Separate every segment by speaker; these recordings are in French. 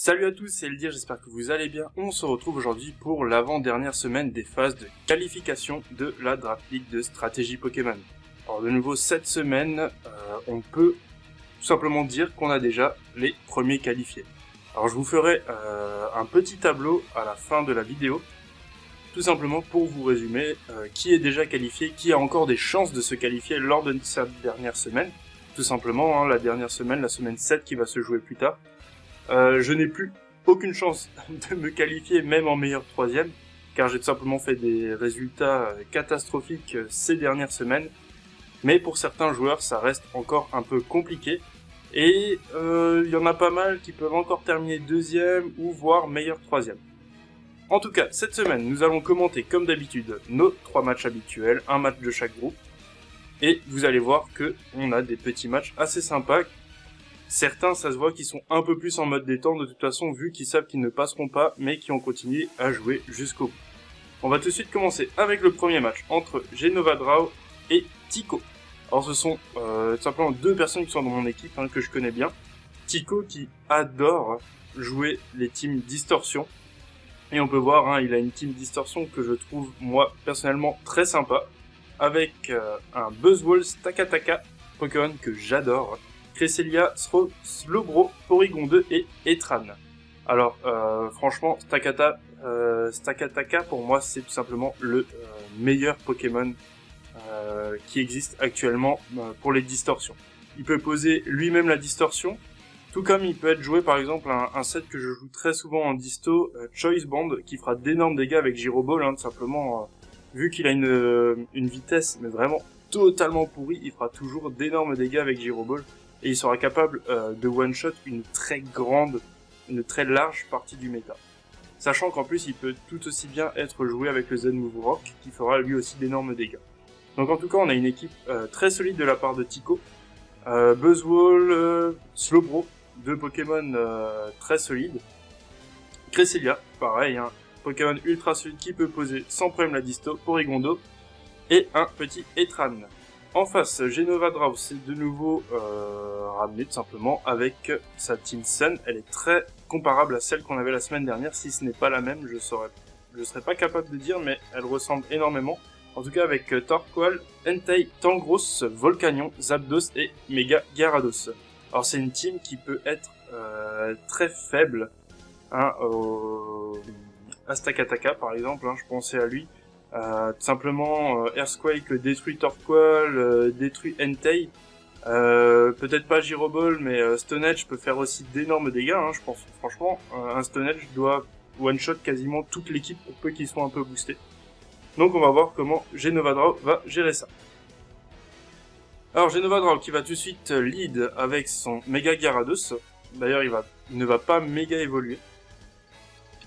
Speaker 1: Salut à tous, c'est Eldir, j'espère que vous allez bien. On se retrouve aujourd'hui pour l'avant-dernière semaine des phases de qualification de la Draft League de Stratégie Pokémon. Alors de nouveau, cette semaine, on peut tout simplement dire qu'on a déjà les premiers qualifiés. Alors je vous ferai un petit tableau à la fin de la vidéo, tout simplement pour vous résumer qui est déjà qualifié, qui a encore des chances de se qualifier lors de cette dernière semaine. Tout simplement, la dernière semaine, la semaine 7 qui va se jouer plus tard. Je n'ai plus aucune chance de me qualifier, même en meilleur troisième, car j'ai tout simplement fait des résultats catastrophiques ces dernières semaines. Mais pour certains joueurs, ça reste encore un peu compliqué. Et il y en a pas mal qui peuvent encore terminer deuxième ou voire meilleur troisième. En tout cas, cette semaine, nous allons commenter comme d'habitude nos 3 matchs habituels, un match de chaque groupe. Et vous allez voir que on a des petits matchs assez sympas. Certains, ça se voit qu'ils sont un peu plus en mode détente de toute façon, vu qu'ils savent qu'ils ne passeront pas, mais qui ont continué à jouer jusqu'au bout. On va tout de suite commencer avec le premier match entre Genovadrao et Tico. Alors ce sont simplement 2 personnes qui sont dans mon équipe, que je connais bien. Tico qui adore jouer les teams distorsion. Et on peut voir, il a une team distorsion que je trouve, moi, personnellement, très sympa. Avec un Buzzwole Stakataka, Pokémon que j'adore. Cresselia, Slowbro, Porygon 2 et Etran. Alors, franchement, Stakataka, pour moi, c'est tout simplement le meilleur Pokémon qui existe actuellement pour les distorsions. Il peut poser lui-même la distorsion, tout comme il peut être joué, par exemple, un set que je joue très souvent en disto, Choice Band, qui fera d'énormes dégâts avec Gyroball, tout simplement, vu qu'il a une vitesse, mais vraiment totalement pourrie, il fera toujours d'énormes dégâts avec Gyroball. Et il sera capable de one-shot une très large partie du méta. Sachant qu'en plus, il peut tout aussi bien être joué avec le Zen-Move Rock, qui fera lui aussi d'énormes dégâts. Donc en tout cas, on a une équipe très solide de la part de Tico. Buzzwole, Slowbro, 2 Pokémon très solides. Cresselia, pareil, Pokémon ultra solide qui peut poser sans problème la disto, Porygon 2, et un petit Etran. En face, Genovadrao, c'est de nouveau ramené tout simplement avec sa Team Sun. Elle est très comparable à celle qu'on avait la semaine dernière. Si ce n'est pas la même, je serais pas capable de dire, mais elle ressemble énormément. En tout cas avec Torkoal, Entei, Tangros, Volcanion, Zapdos et Mega Gyarados. Alors c'est une team qui peut être très faible. Stakataka par exemple, je pensais à lui. Tout simplement Earthquake détruit Torkoal, détruit Entei, peut-être pas Gyroball, mais Stone Edge peut faire aussi d'énormes dégâts, je pense. Franchement, un Stone Edge doit one-shot quasiment toute l'équipe pour peu qu'ils soient un peu boostés. Donc on va voir comment Genovadrao va gérer ça. Alors Genovadrao qui va tout de suite lead avec son Mega Gyarados. D'ailleurs il ne va pas méga évoluer.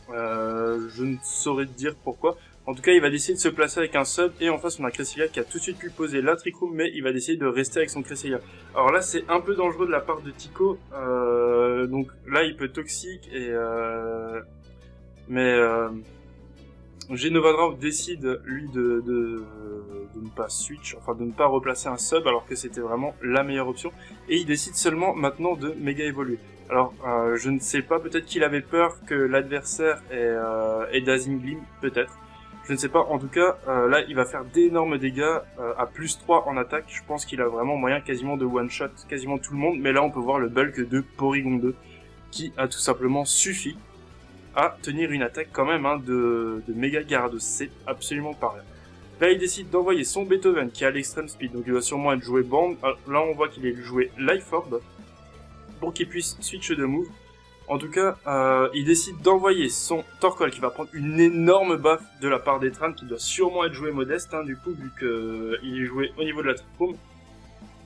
Speaker 1: Je ne saurais te dire pourquoi. En tout cas, il va décider de se placer avec un sub, et en face, on a Cresselia qui a tout de suite pu poser la Trick Room, mais il va décider de rester avec son Cresselia. Alors là, c'est un peu dangereux de la part de Tico, donc là, il peut toxique, mais Genovadrao décide, lui, de ne pas switch, enfin de ne pas replacer un sub, alors que c'était vraiment la meilleure option, et il décide seulement maintenant de méga évoluer. Alors, je ne sais pas, peut-être qu'il avait peur que l'adversaire ait Dazzling Gleam, peut-être. Je ne sais pas, en tout cas, là, il va faire d'énormes dégâts à plus 3 en attaque. Je pense qu'il a vraiment moyen quasiment de one-shot quasiment tout le monde. Mais là, on peut voir le bulk de Porygon 2 qui a tout simplement suffi à tenir une attaque quand même de Mega Gyarados. C'est absolument pas rien. Là, il décide d'envoyer son Beethoven qui a l'extreme speed. Donc, il va sûrement être joué Band. Là, on voit qu'il est joué Life Orb pour qu'il puisse switch de move. En tout cas, il décide d'envoyer son Torkoal qui va prendre une énorme baffe de la part d'Etran qui doit sûrement être joué modeste, du coup, vu qu'il est joué au niveau de la Trick Room.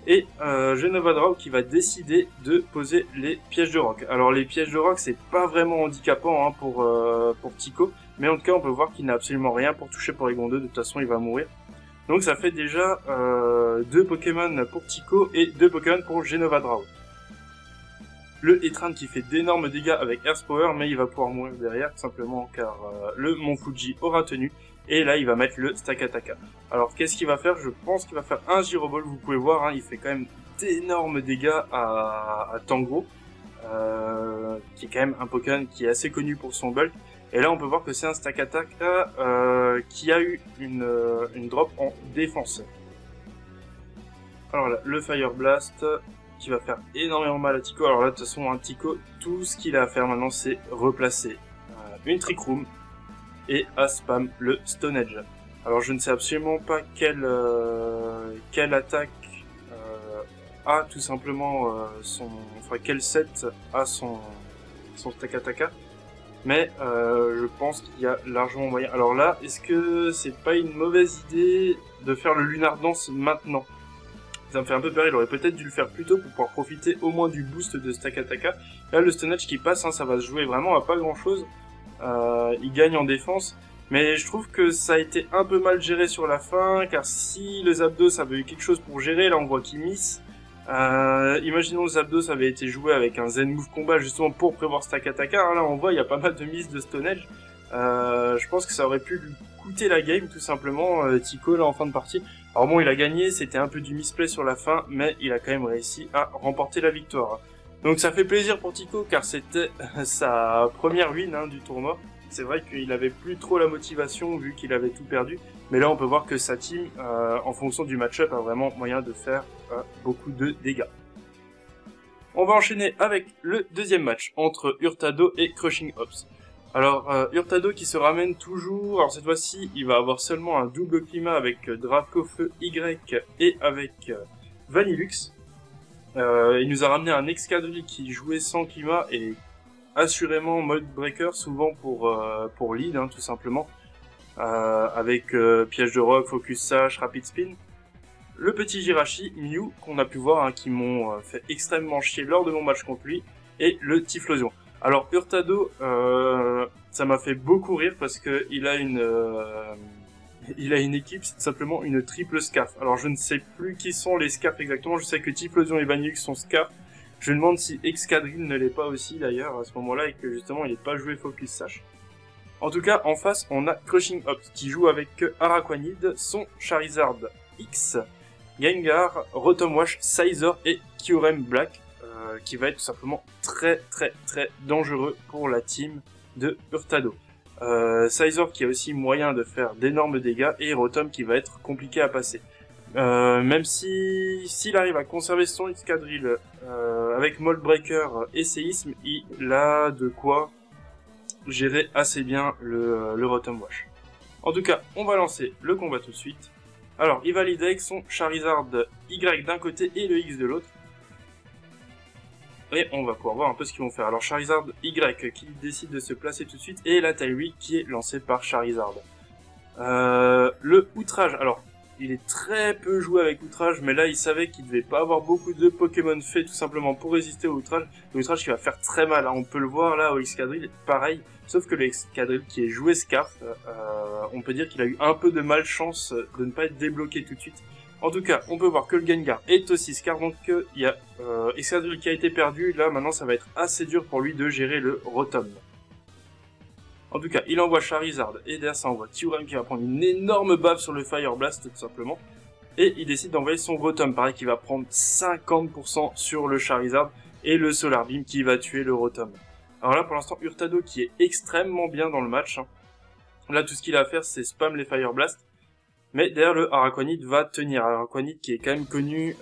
Speaker 1: Et Genovadrao qui va décider de poser les pièges de rock. Alors les pièges de rock, c'est pas vraiment handicapant pour Tico, mais en tout cas, on peut voir qu'il n'a absolument rien pour toucher Porygon 2, de toute façon, il va mourir. Donc ça fait déjà 2 Pokémon pour Tico et 2 Pokémon pour Genovadrao. Le Etran qui fait d'énormes dégâts avec Earth Power, mais il va pouvoir mourir derrière, tout simplement car le Mont Fuji aura tenu. Et là, il va mettre le Stakataka. Alors, qu'est-ce qu'il va faire? Je pense qu'il va faire un Gyroball. Vous pouvez voir, il fait quand même d'énormes dégâts à Tango. qui est quand même un Pokémon qui est assez connu pour son bulk. Et là, on peut voir que c'est un Stakataka qui a eu une drop en défense. Alors là, le Fire Blast qui va faire énormément mal à Tico. Alors là, de toute façon, un Tico, tout ce qu'il a à faire maintenant, c'est replacer une Trick Room et à spam le Stone Edge. Alors je ne sais absolument pas quelle attaque a tout simplement quel set a son Stakataka. Mais je pense qu'il y a largement moyen. Alors là, est-ce que c'est pas une mauvaise idée de faire le Lunar Dance maintenant? Ça me fait un peu peur, il aurait peut-être dû le faire plus tôt pour pouvoir profiter au moins du boost de Stakataka. Là, le Stone Edge qui passe, hein, ça va se jouer vraiment à pas grand-chose. Il gagne en défense. Mais je trouve que ça a été un peu mal géré sur la fin, car si le Zapdos avait eu quelque chose pour gérer, là on voit qu'il miss. Imaginons le Zapdos avait été joué avec un Zen Move Combat justement pour prévoir Stakataka, hein, là on voit il y a pas mal de miss de Stone Edge. Je pense que ça aurait pu lui coûter la game tout simplement, Tico là en fin de partie. Alors bon, il a gagné, c'était un peu du misplay sur la fin, mais il a quand même réussi à remporter la victoire. Donc ça fait plaisir pour Tico car c'était sa première win hein, du tournoi. C'est vrai qu'il avait plus trop la motivation vu qu'il avait tout perdu, mais là on peut voir que sa team, en fonction du match-up, a vraiment moyen de faire beaucoup de dégâts. On va enchaîner avec le deuxième match entre Hurtado et Crushing Hops. Alors Hurtado qui se ramène toujours, alors cette fois-ci il va avoir seulement un double climat avec Dracofeu Y et avec Vanillux. Il nous a ramené un Excadrill qui jouait sans climat et assurément mode breaker, souvent pour lead, hein, tout simplement, avec piège de rock, focus sash, rapid spin. Le petit Jirachi, Mew, qu'on a pu voir, hein, qui m'ont fait extrêmement chier lors de mon match contre lui, et le Typhlosion. Alors Hurtado, ça m'a fait beaucoup rire parce que il a une équipe, c'est simplement une triple Scarf. Alors je ne sais plus qui sont les Scarfs exactement, je sais que Typhlosion et Vanillux sont Scarf. Je me demande si Excadrill ne l'est pas aussi d'ailleurs à ce moment-là et que justement il n'est pas joué Focus Sash. En tout cas, en face, on a Crushing Hops qui joue avec Araquanid, son Charizard X, Gengar, Rotom-Wash, Scizor et Kyurem Black, qui va être tout simplement très dangereux pour la team de Hurtado. Scizor qui a aussi moyen de faire d'énormes dégâts et Rotom qui va être compliqué à passer. Même s'il arrive à conserver son Excadrill avec Mold Breaker et Séisme, il a de quoi gérer assez bien le Rotom Wash. En tout cas, on va lancer le combat tout de suite. Alors, il va lead avec son Charizard Y d'un côté et le X de l'autre. Et on va pouvoir voir un peu ce qu'ils vont faire. Alors, Charizard Y qui décide de se placer tout de suite et la taille qui est lancée par Charizard. Le Outrage, alors... Il est très peu joué avec Outrage, mais là il savait qu'il devait pas avoir beaucoup de Pokémon faits tout simplement pour résister au Outrage. L'Outrage qui va faire très mal, hein. On peut le voir là au Excadrill, pareil, sauf que le Excadrill qui est joué Scarf, on peut dire qu'il a eu un peu de malchance de ne pas être débloqué tout de suite. En tout cas, on peut voir que le Gengar est aussi Scarf, donc il y a Excadrill qui a été perdu, là maintenant ça va être assez dur pour lui de gérer le Rotom. En tout cas, il envoie Charizard, et derrière ça envoie Kyurem qui va prendre une énorme baffe sur le Fire Blast, tout simplement. Et il décide d'envoyer son Rotom, pareil, qui va prendre 50% sur le Charizard, et le Solar Beam qui va tuer le Rotom. Alors là, pour l'instant, Hurtado qui est extrêmement bien dans le match. Hein. Là, tout ce qu'il a à faire, c'est spam les Fire Blast. Mais derrière, le Araquanid va tenir. Araquanid qui est quand même connu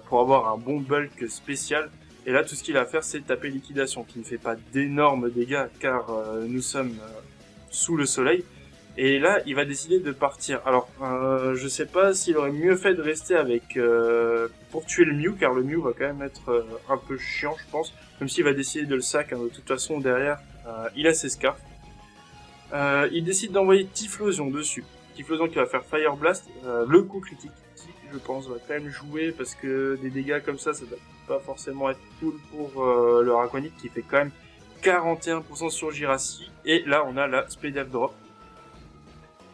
Speaker 1: pour avoir un bon bulk spécial. Et là, tout ce qu'il a à faire, c'est taper Liquidation, qui ne fait pas d'énormes dégâts, car nous sommes sous le soleil. Et là, il va décider de partir. Alors, je sais pas s'il aurait mieux fait de rester avec pour tuer le Mew, car le Mew va quand même être un peu chiant, je pense. Même s'il va décider de le sac, hein, de toute façon, derrière, il a ses Scarfs. Il décide d'envoyer Typhlosion dessus. Typhlosion qui va faire Fire Blast, le coup critique, qui, je pense, va quand même jouer, parce que des dégâts comme ça doit pas forcément être cool pour le Araquanid, qui fait quand même 41% sur Jirachi. Et là, on a la Speed Drop.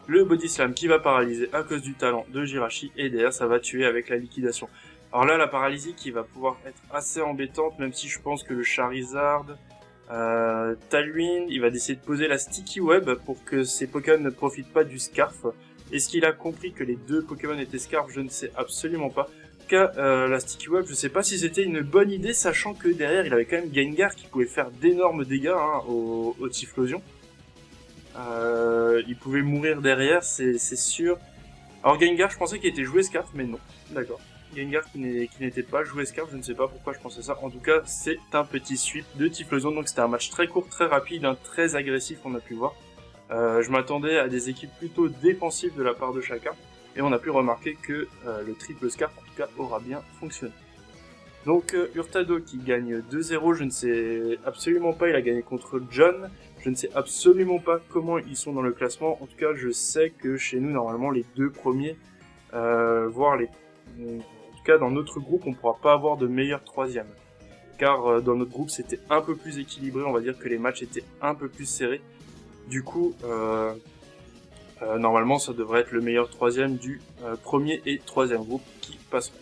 Speaker 1: Le Body Slam qui va paralyser à cause du talent de Jirachi, et derrière ça va tuer avec la liquidation. Alors là, la paralysie qui va pouvoir être assez embêtante, même si je pense que le Charizard, Tailwind, il va décider de poser la Sticky Web pour que ses Pokémon ne profitent pas du Scarf. Est-ce qu'il a compris que les deux Pokémon étaient Scarf? Je ne sais absolument pas, cas, la Sticky Web, je sais pas si c'était une bonne idée, sachant que derrière, il avait quand même Gengar qui pouvait faire d'énormes dégâts hein, au Typhlosion. Il pouvait mourir derrière, c'est sûr. Alors Gengar, je pensais qu'il était joué Scarf, mais non. D'accord. Gengar qui n'était pas joué Scarf, je ne sais pas pourquoi je pensais ça. En tout cas, c'est un petit sweep de Typhlosion, donc c'était un match très court, très rapide, hein, très agressif, on a pu voir. Je m'attendais à des équipes plutôt défensives de la part de chacun, et on a pu remarquer que le triple Scarf, en tout cas, aura bien fonctionné. Donc Hurtado qui gagne 2-0, je ne sais absolument pas, il a gagné contre John, je ne sais absolument pas comment ils sont dans le classement, en tout cas je sais que chez nous normalement les deux premiers, voire les... En tout cas dans notre groupe on ne pourra pas avoir de meilleur troisième, car dans notre groupe c'était un peu plus équilibré, on va dire que les matchs étaient un peu plus serrés, du coup normalement ça devrait être le meilleur troisième du premier et troisième groupe qui passeront.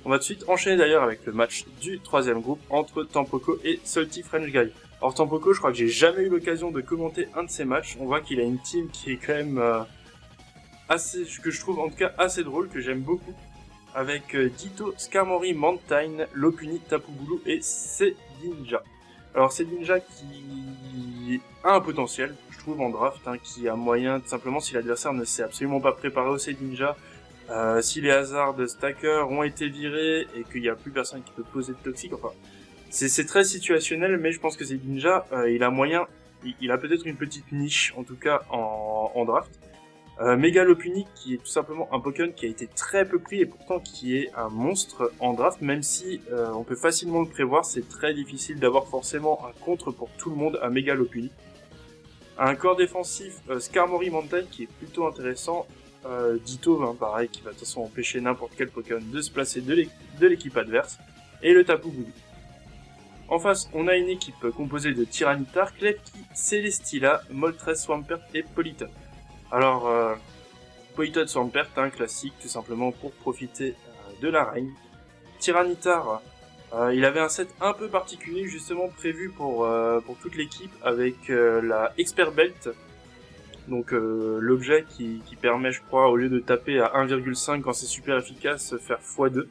Speaker 1: On va tout de suite enchaîner d'ailleurs avec le match du troisième groupe entre Tampoko et Salty French Guy. Alors Tampoko, je crois que j'ai jamais eu l'occasion de commenter un de ses matchs. On voit qu'il a une team qui est quand même assez, que je trouve en tout cas assez drôle, que j'aime beaucoup. Avec Ditto, Skarmory, Mantine, Lopunny, Tapu Bulu et Cedinja. Alors Cedinja qui a un potentiel, je trouve en draft, hein, qui a moyen, tout simplement si l'adversaire ne s'est absolument pas préparé au Cedinja, si les hasards de stacker ont été virés et qu'il n'y a plus personne qui peut poser de toxique, enfin, c'est très situationnel, mais je pense que Cedinja, il a moyen, il a peut-être une petite niche, en tout cas en draft. Mega Lopunny, qui est tout simplement un Pokémon qui a été très peu pris et pourtant qui est un monstre en draft, même si on peut facilement le prévoir, c'est très difficile d'avoir forcément un contre pour tout le monde à Mega Lopunny. Un corps défensif, Skarmory Mountain, qui est plutôt intéressant. Ditto, hein, pareil, qui va de toute façon empêcher n'importe quel Pokémon de se placer de l'équipe adverse, et le Tapu Bulu. En face, on a une équipe composée de Tyranitar, Klefki, Celesteela, Moltres, Swampert et Politon. Alors, Politon Swampert, un classique, tout simplement pour profiter de la reine. Tyranitar, il avait un set un peu particulier, justement prévu pour toute l'équipe, avec la Expert Belt. Donc l'objet qui permet, je crois, au lieu de taper à 1,5 quand c'est super efficace, faire x2.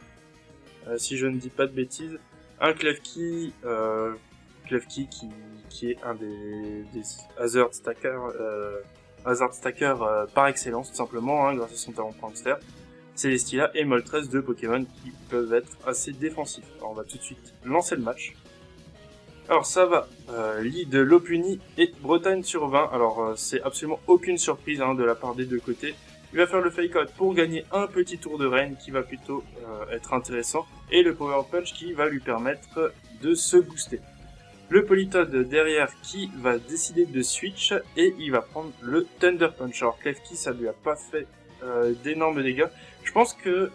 Speaker 1: Si je ne dis pas de bêtises. Un Klefki, qui est un des Hazard Stacker par excellence, tout simplement, hein, grâce à son talent prankster. Celesteela et Moltres, deux Pokémon qui peuvent être assez défensifs. Alors on va tout de suite lancer le match. Alors ça va, lead Lopunny et Bretagne sur 20, alors c'est absolument aucune surprise hein, de la part des deux côtés. Il va faire le fake out pour gagner un petit tour de reine qui va plutôt être intéressant, et le power punch qui va lui permettre de se booster. Le Politoed derrière qui va décider de switch et il va prendre le Thunder Punch. Alors Klefki ça lui a pas fait d'énormes dégâts. Je pense que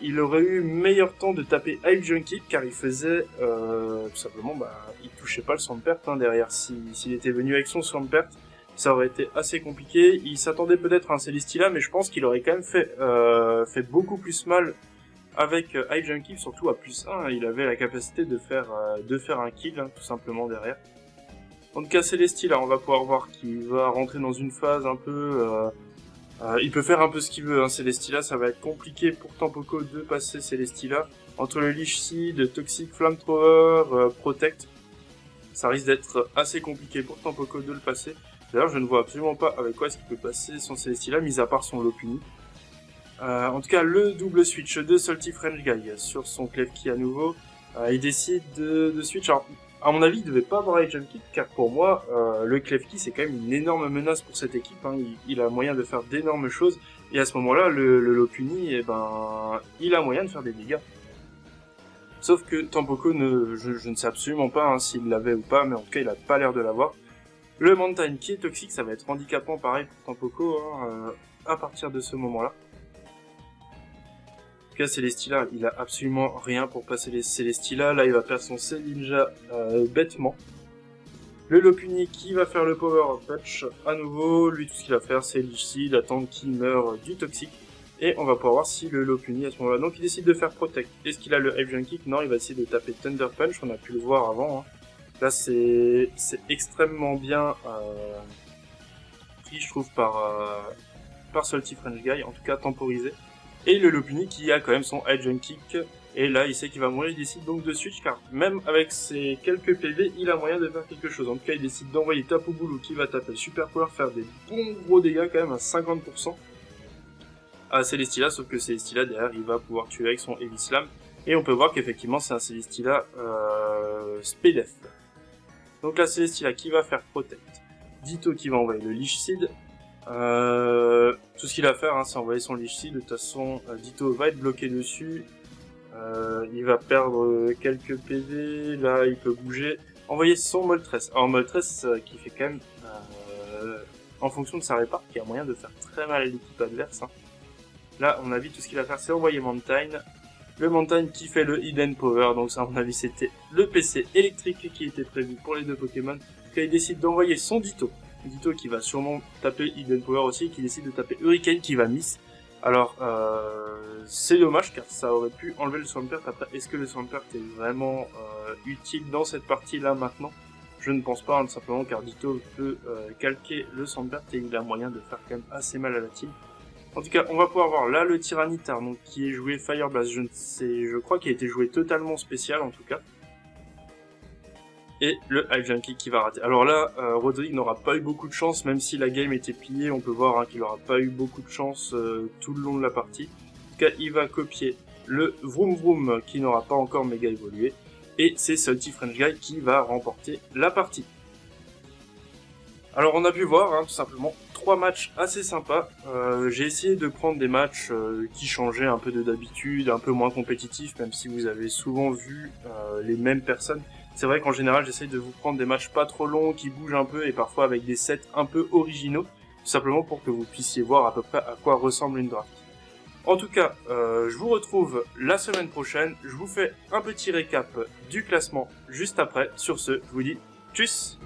Speaker 1: il aurait eu meilleur temps de taper Hive Junkie car il faisait tout simplement, il touchait pas le Swampert hein, derrière. S'il était venu avec son Swampert, ça aurait été assez compliqué. Il s'attendait peut-être à un Celesteela, mais je pense qu'il aurait quand même fait beaucoup plus mal avec Hive Junkie, surtout à +1. Il avait la capacité de faire un kill hein, tout simplement derrière. En tout cas, Celesteela, on va pouvoir voir qu'il va rentrer dans une phase un peu il peut faire un peu ce qu'il veut, hein, Celesteela, ça va être compliqué pour Tampoko de passer Celesteela. Entre le Leech Seed, Toxic, Flamethrower, Protect, ça risque d'être assez compliqué pour Tampoko de le passer. D'ailleurs, je ne vois absolument pas avec quoi est-ce qu'il peut passer son Celesteela, mis à part son Lopunny. En tout cas, le double switch de Salty French Guy sur son Klefki à nouveau. Il décide de switch. Alors, à mon avis, il devait pas avoir Jump Kick, car pour moi, le Klefki, c'est quand même une énorme menace pour cette équipe. Hein. Il a moyen de faire d'énormes choses. Et à ce moment-là, le Lopunny, il a moyen de faire des dégâts. Sauf que Tampoko, je ne sais absolument pas hein, s'il l'avait ou pas, mais en tout cas, il a pas l'air de l'avoir. Le Mantine qui est toxique, ça va être handicapant pareil pour Tampoko hein, à partir de ce moment-là. En tout cas, Celesteela, il a absolument rien pour passer les Celesteela. Là, il va faire son Cedinja bêtement. Le Lopunny qui va faire le Power Punch à nouveau. Lui, tout ce qu'il va faire, c'est Leech Seed, attendre qu'il meure du toxique. Et on va pouvoir voir si le Lopunny à ce moment-là. Donc, il décide de faire Protect. Est-ce qu'il a le Hive Kick? Non, il va essayer de taper Thunder Punch. On a pu le voir avant. Hein. Là, c'est extrêmement bien pris, je trouve, par Salty French Guy. En tout cas, temporisé. Et le Lopunny qui a quand même son High Jump Kick. Et là, il sait qu'il va mourir, il décide donc de switch, car même avec ses quelques PV, il a moyen de faire quelque chose. En tout cas, il décide d'envoyer Tapu Bulu qui va taper le Super Power, faire des bons gros dégâts quand même à 50% à Celesteela, sauf que Celesteela derrière, il va pouvoir tuer avec son Heavy Slam. Et on peut voir qu'effectivement, c'est un Celesteela Spedef. Donc là, Celesteela qui va faire Protect. Ditto qui va envoyer le Leech Seed. Tout ce qu'il a à faire, hein, c'est envoyer son Leech Seed. De toute façon, Ditto va être bloqué dessus. Il va perdre quelques PV, là il peut bouger. Envoyer son Moltres. Alors Moltres qui fait quand même, en fonction de sa répart, qui a moyen de faire très mal à l'équipe adverse. Hein. Là, on a vu tout ce qu'il a à faire, c'est envoyer Mantine. Le Mantine qui fait le Hidden Power, donc ça à mon avis c'était le PC électrique qui était prévu pour les deux Pokémon. Quand il décide d'envoyer son Ditto. Ditto qui va sûrement taper Hidden Power aussi, et qui décide de taper Hurricane qui va miss. Alors, c'est dommage car ça aurait pu enlever le Swampert. Après, est-ce que le Swampert est vraiment utile dans cette partie-là maintenant? Je ne pense pas, hein, tout simplement car Ditto peut calquer le Swampert et il a moyen de faire quand même assez mal à la team. En tout cas, on va pouvoir voir là le Tyranitar, donc qui est joué Fire Blast. Je crois qu'il a été joué totalement spécial en tout cas. Et le High Jump Kick qui va rater. Alors là, Rodrigue n'aura pas eu beaucoup de chance, même si la game était pliée, on peut voir hein, qu'il n'aura pas eu beaucoup de chance tout le long de la partie. En tout cas, il va copier le Vroom Vroom qui n'aura pas encore méga évolué. Et c'est Salty French Guy qui va remporter la partie. Alors on a pu voir, hein, tout simplement, 3 matchs assez sympas. J'ai essayé de prendre des matchs qui changeaient un peu de d'habitude, un peu moins compétitifs, même si vous avez souvent vu les mêmes personnes. C'est vrai qu'en général, j'essaye de vous prendre des matchs pas trop longs, qui bougent un peu, et parfois avec des sets un peu originaux, tout simplement pour que vous puissiez voir à peu près à quoi ressemble une draft. En tout cas, je vous retrouve la semaine prochaine, je vous fais un petit récap du classement juste après. Sur ce, je vous dis tchuss!